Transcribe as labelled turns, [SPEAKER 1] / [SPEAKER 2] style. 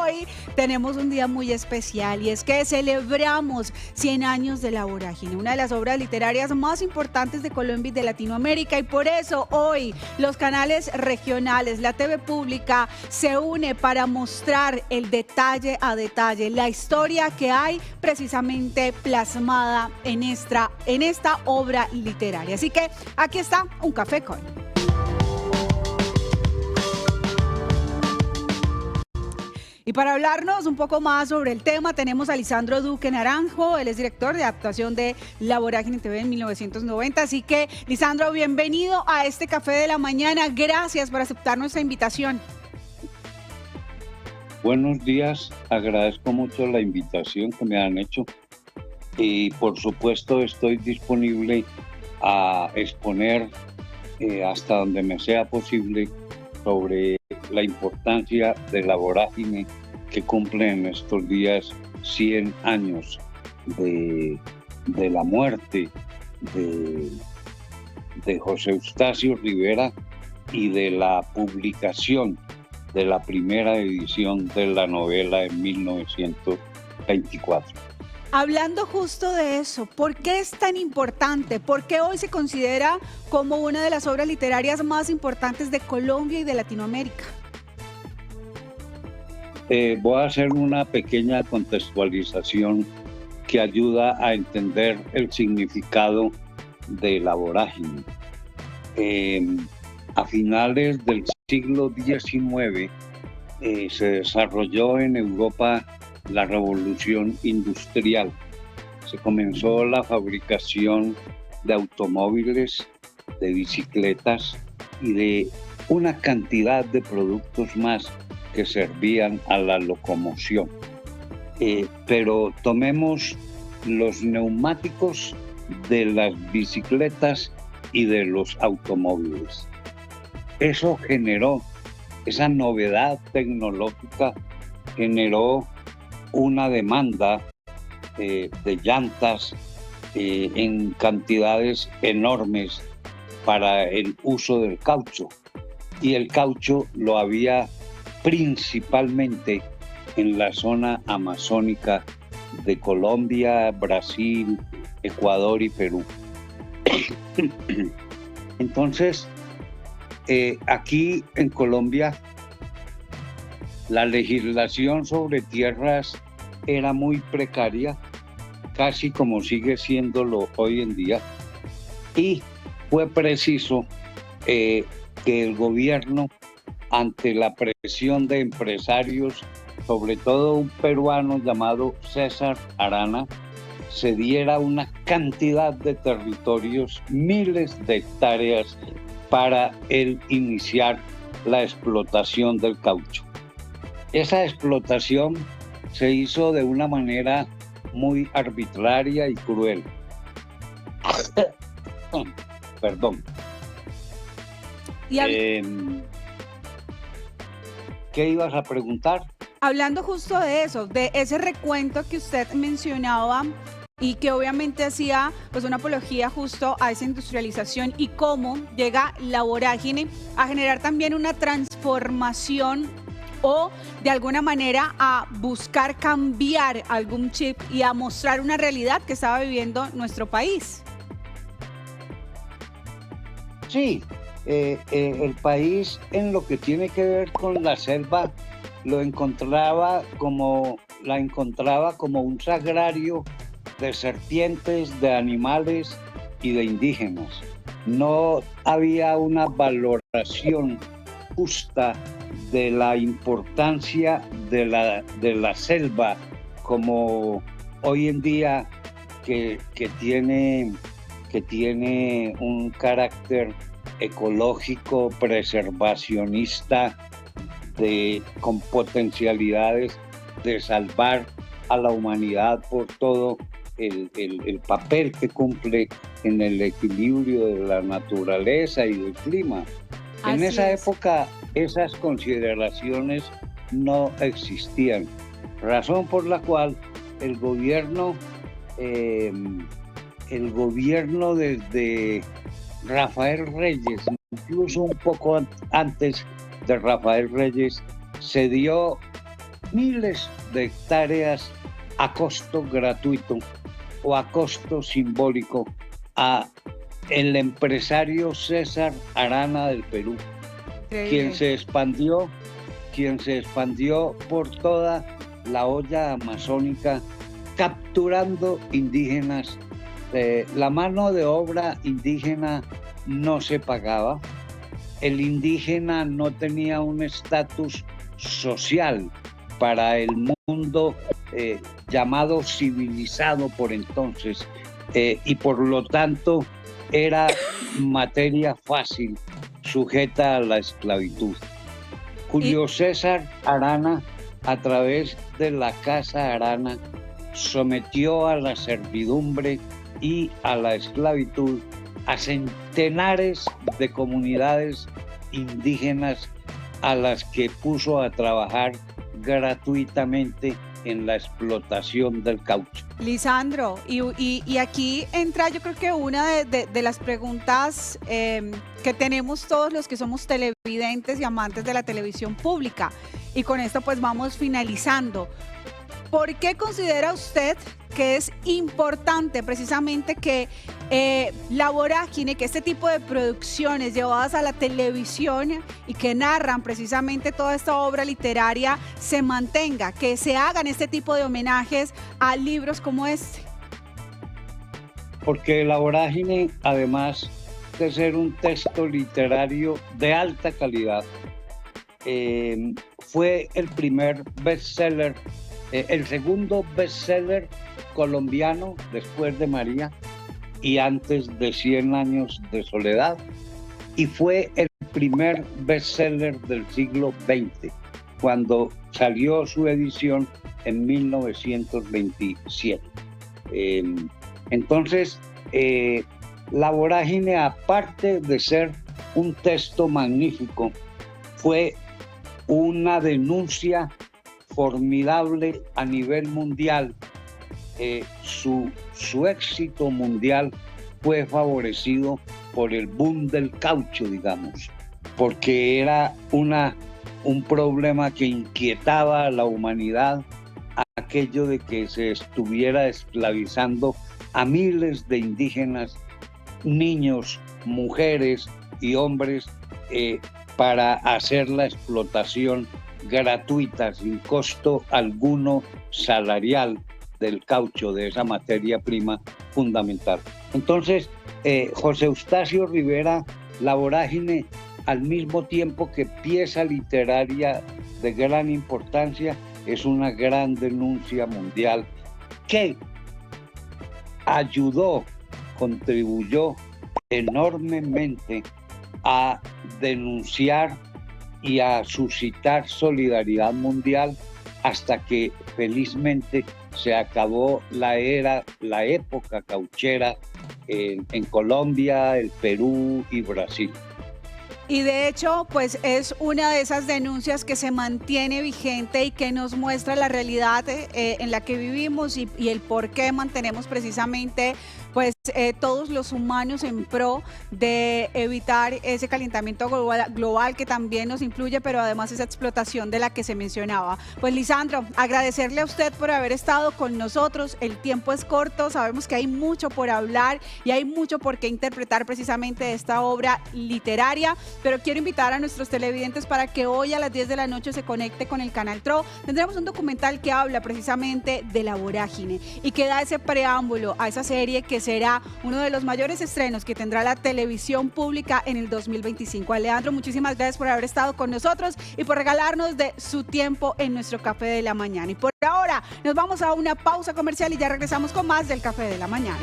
[SPEAKER 1] hoy tenemos un día muy especial y es que celebramos 100 años de La Vorágine, una de las obras literarias más importantes de Colombia y de Latinoamérica, y por eso hoy los canales regionales, la TV pública se une para mostrar el detalle a detalle, la historia que hay precisamente plasmada en esta obra literaria. Así que aquí está un café con. Y para hablarnos un poco más sobre el tema, tenemos a Lisandro Duque Naranjo. Él es director de adaptación de La Vorágine TV en 1990. Así que, Lisandro, bienvenido a este Café de la Mañana. Gracias por aceptar nuestra invitación.
[SPEAKER 2] Buenos días, agradezco mucho la invitación que me han hecho y por supuesto estoy disponible a exponer hasta donde me sea posible sobre la importancia de La Vorágine que cumple en estos días 100 años de la muerte de José Eustacio Rivera y de la publicación de la primera edición de la novela en 1924.
[SPEAKER 1] Hablando justo de eso, ¿por qué es tan importante? ¿Por qué hoy se considera como una de las obras literarias más importantes de Colombia y de Latinoamérica?
[SPEAKER 2] Voy a hacer una pequeña contextualización que ayuda a entender el significado de La Vorágine. A finales del siglo XIX se desarrolló en Europa la revolución industrial. Se comenzó la fabricación de automóviles, de bicicletas y de una cantidad de productos más que servían a la locomoción. Pero tomemos los neumáticos de las bicicletas y de los automóviles. Eso generó, esa novedad tecnológica generó una demanda de llantas en cantidades enormes para el uso del caucho. Y el caucho lo había principalmente en la zona amazónica de Colombia, Brasil, Ecuador y Perú. Entonces, aquí en Colombia, la legislación sobre tierras era muy precaria, casi como sigue siéndolo hoy en día, y fue preciso que el gobierno, ante la presión de empresarios, sobre todo un peruano llamado César Arana, se diera una cantidad de territorios, miles de hectáreas, para él iniciar la explotación del caucho. Esa explotación se hizo de una manera muy arbitraria y cruel. Perdón. ¿Qué ibas a preguntar?
[SPEAKER 1] Hablando justo de eso, de ese recuento que usted mencionaba y que obviamente hacía pues una apología justo a esa industrialización y cómo llega La Vorágine a generar también una transformación o de alguna manera a buscar cambiar algún chip y a mostrar una realidad que estaba viviendo nuestro país.
[SPEAKER 2] Sí, el país en lo que tiene que ver con la selva la encontraba como un sagrario de serpientes, de animales y de indígenas. No había una valoración justa de la importancia de la selva como hoy en día que tiene un carácter ecológico, preservacionista, con potencialidades de salvar a la humanidad por todo el papel que cumple en el equilibrio de la naturaleza y del clima. En esa época esas consideraciones no existían, razón por la cual el gobierno desde Rafael Reyes, incluso un poco antes de Rafael Reyes, se dio miles de hectáreas a costo gratuito o a costo simbólico a el empresario César Arana del Perú, quien se expandió por toda la olla amazónica capturando indígenas. La mano de obra indígena no se pagaba, el indígena no tenía un estatus social para el mundo llamado civilizado por entonces, y por lo tanto era materia fácil, sujeta a la esclavitud. Julio César Arana, a través de la Casa Arana, sometió a la servidumbre y a la esclavitud a centenares de comunidades indígenas a las que puso a trabajar gratuitamente en la explotación del caucho.
[SPEAKER 1] Lisandro, y aquí entra yo creo que una de las preguntas que tenemos todos los que somos televidentes y amantes de la televisión pública, y con esto pues vamos finalizando. ¿Por qué considera usted que es importante precisamente que la vorágine, que este tipo de producciones llevadas a la televisión y que narran precisamente toda esta obra literaria se mantenga, que se hagan este tipo de homenajes a libros como este?
[SPEAKER 2] Porque la vorágine, además de ser un texto literario de alta calidad, fue el primer bestseller, el segundo bestseller colombiano después de María y antes de 100 años de soledad, y fue el primer bestseller del siglo XX cuando salió su edición en 1927. Entonces, la vorágine, aparte de ser un texto magnífico, fue una denuncia formidable a nivel mundial. Su éxito mundial fue favorecido por el boom del caucho, digamos, porque era un problema que inquietaba a la humanidad, aquello de que se estuviera esclavizando a miles de indígenas, niños, mujeres y hombres, para hacer la explotación gratuita, sin costo alguno salarial del caucho, de esa materia prima fundamental. Entonces, José Eustacio Rivera, La vorágine, al mismo tiempo que pieza literaria de gran importancia, es una gran denuncia mundial que contribuyó enormemente a denunciar y a suscitar solidaridad mundial hasta que felizmente se acabó la época cauchera en Colombia, el Perú y Brasil.
[SPEAKER 1] Y de hecho, pues es una de esas denuncias que se mantiene vigente y que nos muestra la realidad en la que vivimos y el por qué mantenemos precisamente pues todos los humanos en pro de evitar ese calentamiento global que también nos influye, pero además esa explotación de la que se mencionaba. Pues Lisandro, agradecerle a usted por haber estado con nosotros. El tiempo es corto, sabemos que hay mucho por hablar y hay mucho por qué interpretar precisamente de esta obra literaria, pero quiero invitar a nuestros televidentes para que hoy a las 10 de la noche se conecte con el canal TRO. Tendremos un documental que habla precisamente de la vorágine y que da ese preámbulo a esa serie que será uno de los mayores estrenos que tendrá la televisión pública en el 2025. Alejandro, muchísimas gracias por haber estado con nosotros y por regalarnos de su tiempo en nuestro Café de la Mañana. Y por ahora nos vamos a una pausa comercial y ya regresamos con más del Café de la Mañana.